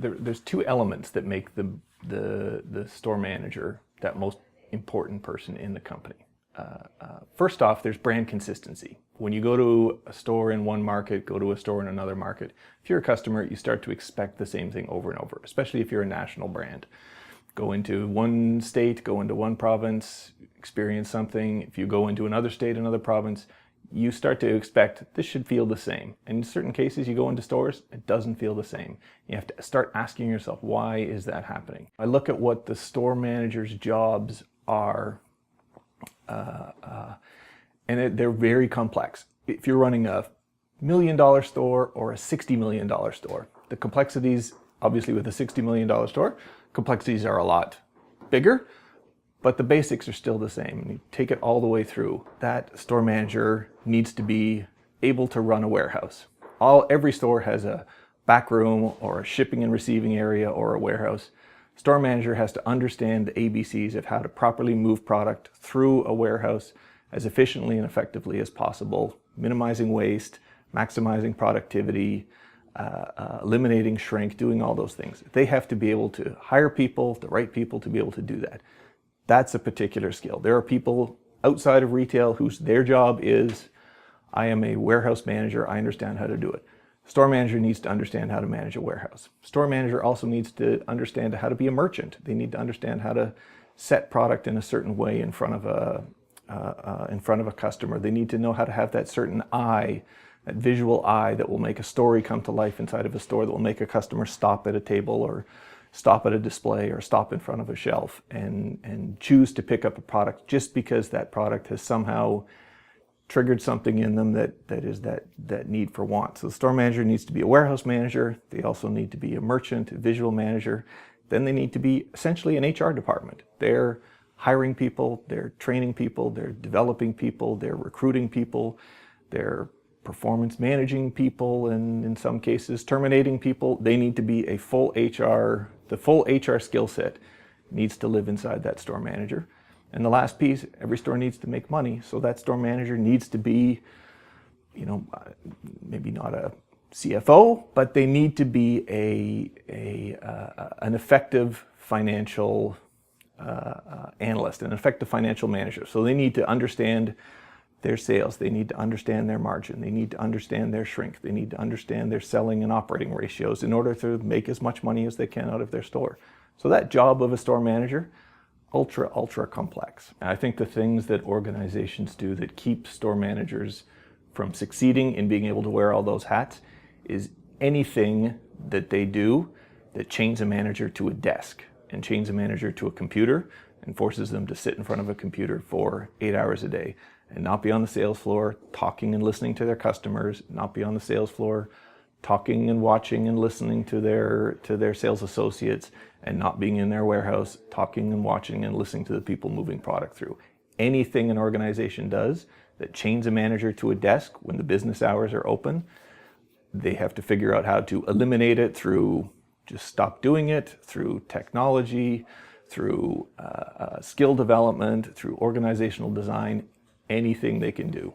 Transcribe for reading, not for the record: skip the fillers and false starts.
there's two elements that make the store manager that most important person in the company. First off, there's brand consistency. When you go to a store in one market, go to a store in another market, if you're a customer, you start to expect the same thing over and over, especially if you're a national brand. Go into one state, go into one province, experience something. If you go into another state, another province, you start to expect this should feel the same. In certain cases, you go into stores, it doesn't feel the same. You have to start asking yourself, why is that happening? I look at what the store manager's jobs are, and they're very complex. If you're running a $1 million store or a $60 million store, the complexities, obviously with a $60 million store, complexities are a lot bigger, but the basics are still the same. And you take it all the way through. That store manager needs to be able to run a warehouse. Every store has a back room or a shipping and receiving area or a warehouse. Store manager has to understand the ABCs of how to properly move product through a warehouse as efficiently and effectively as possible, minimizing waste, maximizing productivity, eliminating shrink, doing all those things. They have to be able to hire people, the right people, to be able to do that. That's a particular skill. There are people outside of retail whose their job is, I am a warehouse manager, I understand how to do it. Store manager needs to understand how to manage a warehouse. Store manager also needs to understand how to be a merchant. They need to understand how to set product in a certain way in front of a customer. They need to know how to have that certain eye, that visual eye that will make a story come to life inside of a store, that will make a customer stop at a table or stop at a display or stop in front of a shelf and choose to pick up a product just because that product has somehow triggered something in them that is that need for want. So the store manager needs to be a warehouse manager. They also need to be a merchant, a visual manager. Then they need to be essentially an HR department. They're hiring people, they're training people, they're developing people, they're recruiting people, they're performance managing people, and in some cases terminating people. They need to be a full HR, the full HR skill set needs to live inside that store manager. And the last piece, every store needs to make money, so that store manager needs to be, maybe not a CFO, but they need to be an effective financial analyst, an effective financial manager. So they need to understand their sales, they need to understand their margin, they need to understand their shrink, they need to understand their selling and operating ratios in order to make as much money as they can out of their store. So that job of a store manager, ultra complex. And I think the things that organizations do that keep store managers from succeeding in being able to wear all those hats is anything that they do that chains a manager to a desk and chains a manager to a computer and forces them to sit in front of a computer for 8 hours a day and not be on the sales floor talking and listening to their customers, not be on the sales floor talking and watching and listening to their sales associates, and not being in their warehouse talking and watching and listening to the people moving product through. Anything an organization does that chains a manager to a desk when the business hours are open, they have to figure out how to eliminate it through just stop doing it, through technology, through skill development, through organizational design, anything they can do.